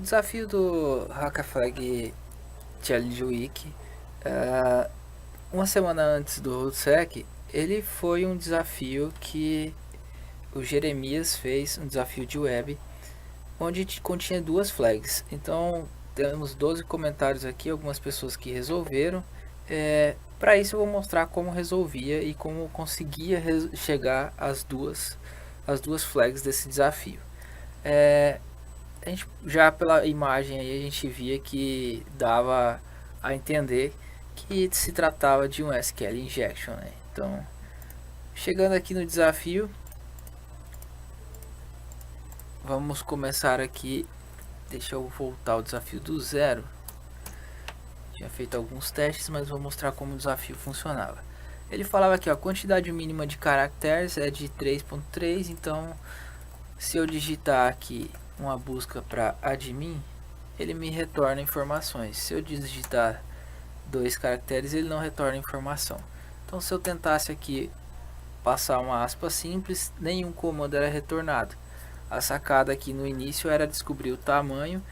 Desafio do Hackaflag Challenge Week, uma semana antes do RoadSec, ele foi um desafio que o Jeremias fez, um desafio de web, onde continha duas flags. Então temos 12 comentários aqui, algumas pessoas que resolveram. Para isso eu vou mostrar como resolvia e como conseguia chegar às duas flags desse desafio. A gente, já pela imagem aí, a gente via que dava a entender que se tratava de um SQL injection, né? Então, chegando aqui no desafio, vamos começar aqui. Deixa eu voltar ao desafio do zero. Tinha feito alguns testes, mas vou mostrar como o desafio funcionava. Ele falava que a quantidade mínima de caracteres é de 3.3, então se eu digitar aqui uma busca para admin, ele me retorna informações. Se eu digitar 2 caracteres, ele não retorna informação. Então, se eu tentasse aqui passar uma aspa simples, nenhum comando era retornado. A sacada aqui no início era descobrir o tamanho,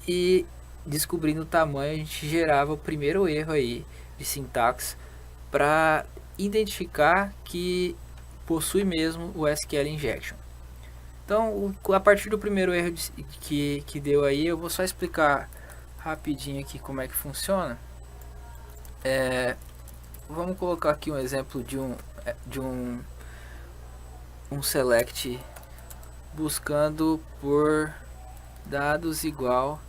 e descobrindo o tamanho a gente gerava o primeiro erro aí de sintaxe para identificar que possui mesmo o SQL injection. Então, a partir do primeiro erro que deu aí, eu vou só explicar rapidinho aqui como é que funciona. Vamos colocar aqui um exemplo de um select buscando por dados igual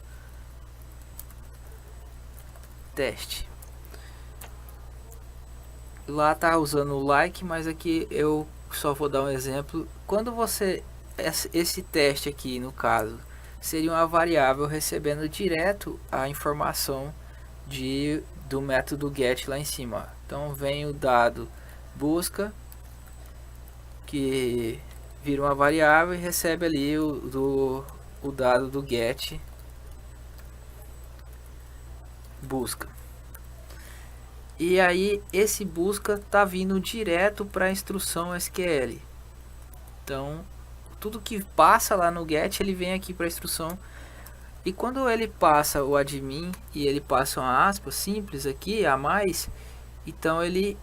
teste. Lá tá usando o like, mas aqui eu só vou dar um exemplo. Quando você, esse teste aqui no caso seria uma variável recebendo direto a informação do método get lá em cima. Então vem o dado busca, que vira uma variável e recebe ali o dado do get busca. E aí esse busca tá vindo direto para a instrução SQL. Então tudo que passa lá no get, ele vem aqui para a instrução. E quando ele passa o admin e ele passa uma aspa simples aqui a mais, então ele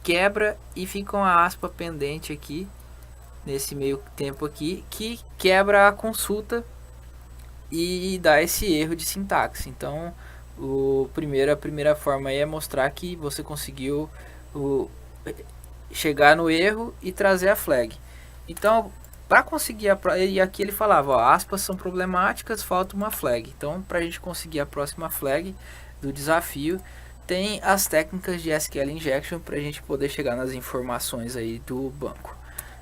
quebra e fica uma aspa pendente aqui nesse meio tempo aqui, que quebra a consulta e dá esse erro de sintaxe. Então a primeira forma aí é mostrar que você conseguiu chegar no erro e trazer a flag. Então, para conseguir e aqui ele falava, ó, aspas são problemáticas, falta uma flag. Então, para a gente conseguir a próxima flag do desafio, tem as técnicas de SQL injection para a gente poder chegar nas informações aí do banco.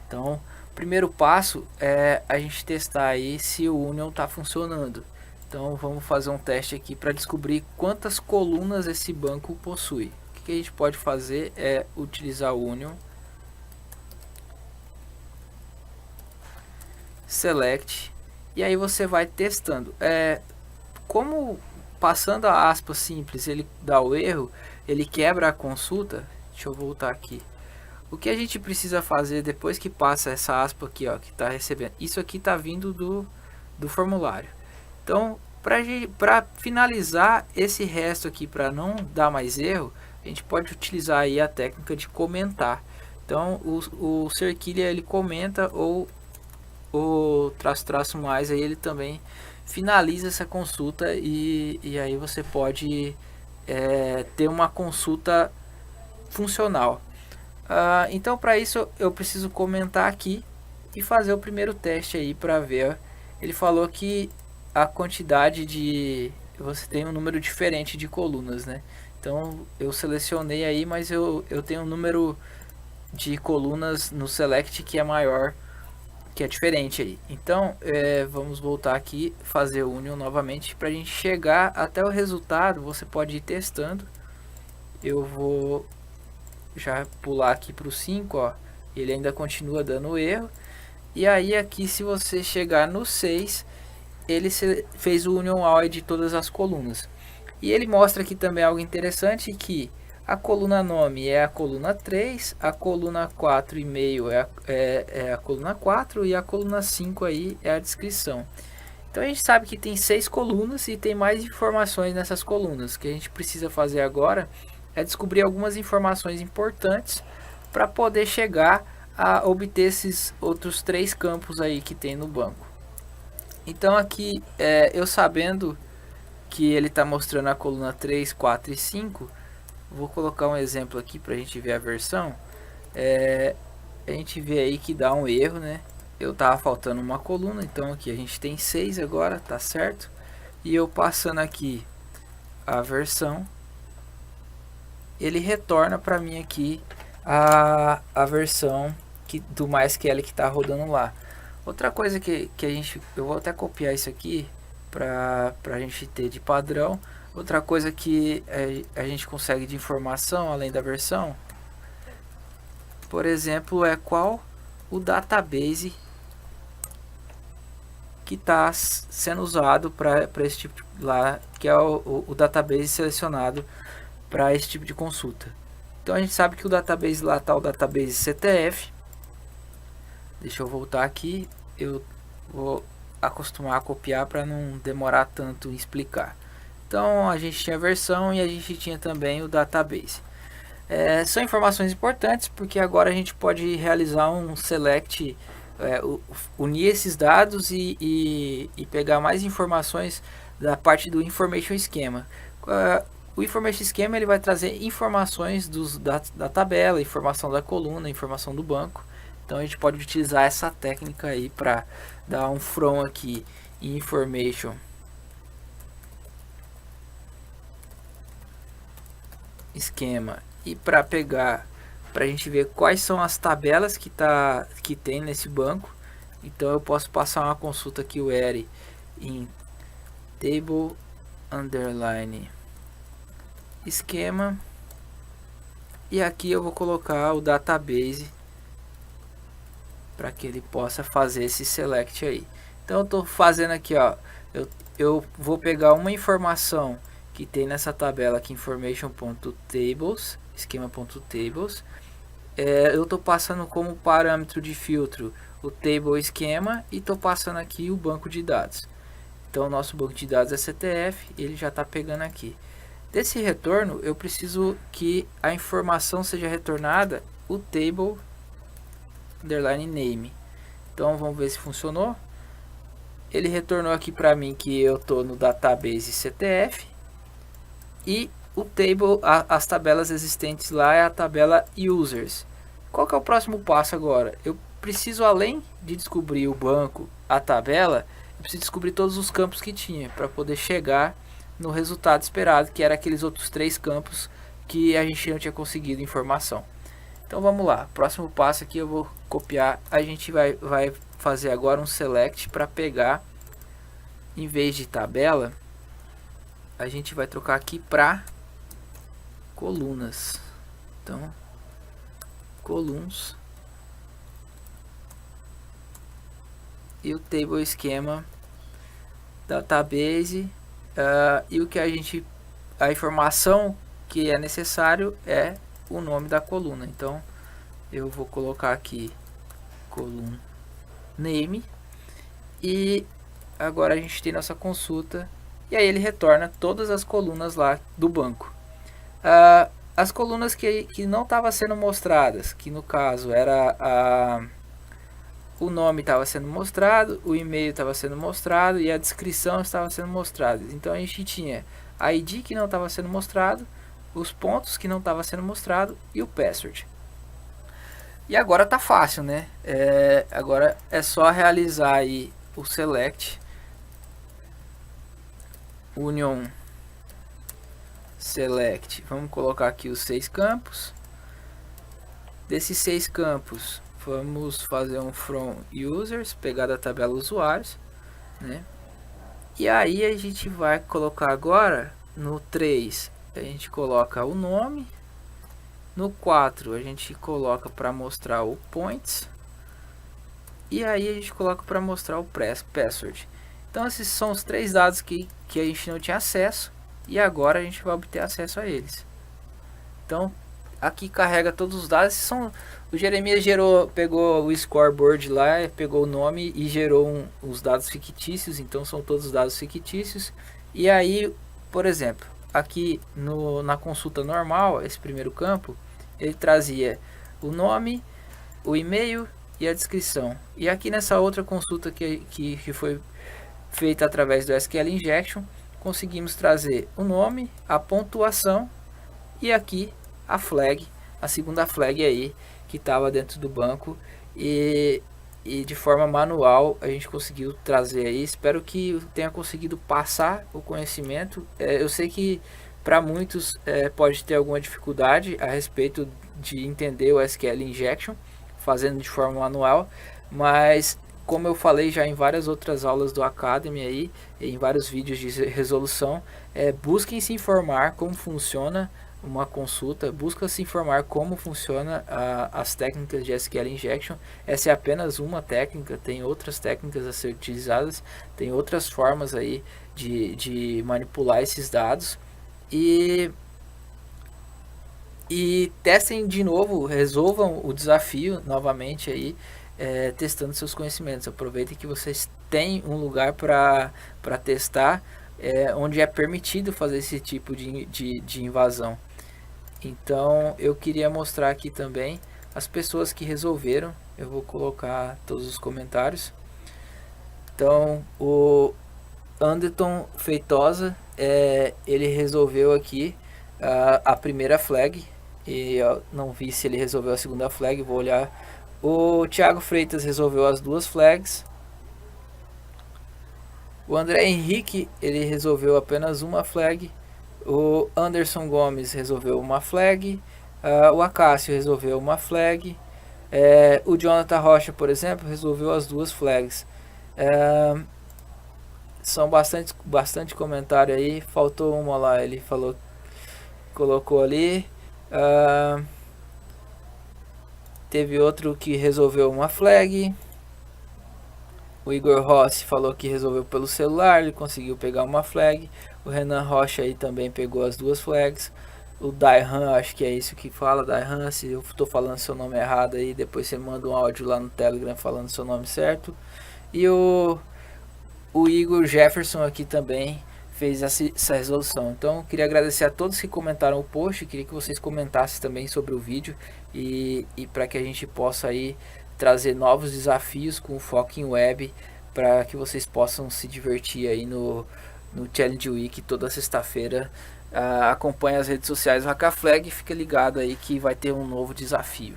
Então, o primeiro passo é a gente testar aí se o union está funcionando. Então, vamos fazer um teste aqui para descobrir quantas colunas esse banco possui. O que a gente pode fazer é utilizar o union select, e aí você vai testando. Como passando a aspa simples ele dá o erro, ele quebra a consulta. Deixa eu voltar aqui. O que a gente precisa fazer depois que passa essa aspa aqui, ó, que está recebendo, isso aqui está vindo do formulário. Então, para finalizar esse resto aqui, para não dar mais erro, a gente pode utilizar aí a técnica de comentar. Então, o cerquilha ele comenta, ou o traço mais aí ele também finaliza essa consulta, e aí você pode ter uma consulta funcional. Então, para isso eu preciso comentar aqui e fazer o primeiro teste aí para ver. Ele falou que a quantidade de você tem um número diferente de colunas, né? Então eu selecionei aí, mas eu tenho um número de colunas no select que é maior, que é diferente aí. Então vamos voltar aqui, fazer o union novamente para a gente chegar até o resultado. Você pode ir testando. Eu vou já pular aqui para o 5, ó, ele ainda continua dando erro. E aí aqui, se você chegar no 6, ele fez o union all de todas as colunas. E ele mostra aqui também algo interessante, que a coluna nome é a coluna 3, a coluna 4,5 é a coluna 4 e a coluna 5 aí é a descrição. Então a gente sabe que tem 6 colunas e tem mais informações nessas colunas. O que a gente precisa fazer agora é descobrir algumas informações importantes para poder chegar a obter esses outros 3 campos aí que tem no banco. Então aqui, eu sabendo que ele está mostrando a coluna 3, 4 e 5, vou colocar um exemplo aqui para a gente ver a versão. A gente vê aí que dá um erro, né? Eu tava faltando uma coluna, então aqui a gente tem 6 agora, tá certo? E eu passando aqui a versão, ele retorna para mim aqui a versão do MySQL que está rodando lá. Outra coisa que eu vou até copiar isso aqui para a gente ter de padrão. Outra coisa que a gente consegue de informação além da versão, por exemplo, é qual o database que está sendo usado para esse tipo lá, que é o database selecionado para esse tipo de consulta. Então a gente sabe que o database lá está o database CTF. Deixa eu voltar aqui, eu vou acostumar a copiar para não demorar tanto em explicar. Então a gente tinha a versão e a gente tinha também o database. São informações importantes porque agora a gente pode realizar um select, unir esses dados e pegar mais informações da parte do information schema. O information schema ele vai trazer informações da tabela, informação da coluna, informação do banco. Então a gente pode utilizar essa técnica aí para dar um from aqui em information schema e para pegar, para a gente ver quais são as tabelas que tem nesse banco. Então eu posso passar uma consulta query em table underline esquema e aqui eu vou colocar o database para que ele possa fazer esse select aí. Então eu estou fazendo aqui, ó, eu vou pegar uma informação que tem nessa tabela aqui, information.tables, esquema.tables. Eu estou passando como parâmetro de filtro o table esquema e estou passando aqui o banco de dados. Então o nosso banco de dados é CTF, ele já está pegando aqui. Desse retorno eu preciso que a informação seja retornada o table underline name. Então vamos ver se funcionou. Ele retornou aqui para mim que eu estou no database CTF e o table, as tabelas existentes lá é a tabela users. Qual que é o próximo passo agora? Eu preciso, além de descobrir o banco, a tabela, eu preciso descobrir todos os campos que tinha para poder chegar no resultado esperado, que era aqueles outros 3 campos que a gente não tinha conseguido informação. Então vamos lá, próximo passo aqui eu vou copiar, a gente vai fazer agora um select para pegar, em vez de tabela, a gente vai trocar aqui para colunas. Então, columns e o table esquema database, e o que a informação que é necessário é o nome da coluna. Então eu vou colocar aqui column name e agora a gente tem nossa consulta e aí ele retorna todas as colunas lá do banco. As colunas que não estavam sendo mostradas, que no caso era o nome estava sendo mostrado, o e-mail estava sendo mostrado e a descrição estava sendo mostrada. Então a gente tinha a ID que não estava sendo mostrado, os pontos que não estava sendo mostrado e o password. E agora tá fácil, né? Agora é só realizar aí o select union select. Vamos colocar aqui os 6 campos. Desses 6 campos, vamos fazer um from users, pegar da tabela usuários, né? E aí a gente vai colocar agora no 3, a gente coloca o nome. No 4 a gente coloca para mostrar o points. E aí a gente coloca para mostrar o password. Então esses são os 3 dados que a gente não tinha acesso. E agora a gente vai obter acesso a eles. Então aqui carrega todos os dados. O Jeremias pegou o scoreboard lá, pegou o nome e gerou os dados fictícios, então são todos dados fictícios. E aí, por exemplo, aqui na consulta normal, esse primeiro campo, ele trazia o nome, o e-mail e a descrição. E aqui nessa outra consulta que foi feita através do SQL Injection, conseguimos trazer o nome, a pontuação e aqui a flag, a segunda flag aí que estava dentro do banco, e de forma manual a gente conseguiu trazer aí. Espero que tenha conseguido passar o conhecimento. Eu sei que para muitos pode ter alguma dificuldade a respeito de entender o SQL Injection fazendo de forma manual, mas como eu falei já em várias outras aulas do Academy aí, em vários vídeos de resolução, busquem se informar como funciona uma consulta, busca se informar como funciona as técnicas de SQL Injection. Essa é apenas uma técnica, tem outras técnicas a ser utilizadas, tem outras formas aí de manipular esses dados, e testem de novo, resolvam o desafio novamente aí, testando seus conhecimentos. Aproveitem que vocês têm um lugar para testar, onde é permitido fazer esse tipo de invasão. Então eu queria mostrar aqui também as pessoas que resolveram. Eu vou colocar todos os comentários. Então o Anderton Feitosa, ele resolveu aqui a primeira flag, e eu não vi se ele resolveu a segunda flag, vou olhar. O Thiago Freitas resolveu as duas flags. O André Henrique, ele resolveu apenas uma flag. O Anderson Gomes resolveu uma flag. O Acácio resolveu uma flag. O Jonathan Rocha, por exemplo, resolveu as duas flags. São bastante comentário aí. Faltou uma lá, ele falou, colocou ali. Teve outro que resolveu uma flag. O Igor Rossi falou que resolveu pelo celular, ele conseguiu pegar uma flag. O Renan Rocha aí também pegou as duas flags. O Daihan, acho que é isso que fala, Daihan, se eu estou falando seu nome errado aí, depois você manda um áudio lá no Telegram falando seu nome certo. E o Igor Jefferson aqui também fez essa resolução. Então queria agradecer a todos que comentaram o post, queria que vocês comentassem também sobre o vídeo, e para que a gente possa aí trazer novos desafios com foco em web, para que vocês possam se divertir aí no Challenge Week toda sexta-feira. Acompanhe as redes sociais do Hackaflag e fica ligado aí que vai ter um novo desafio.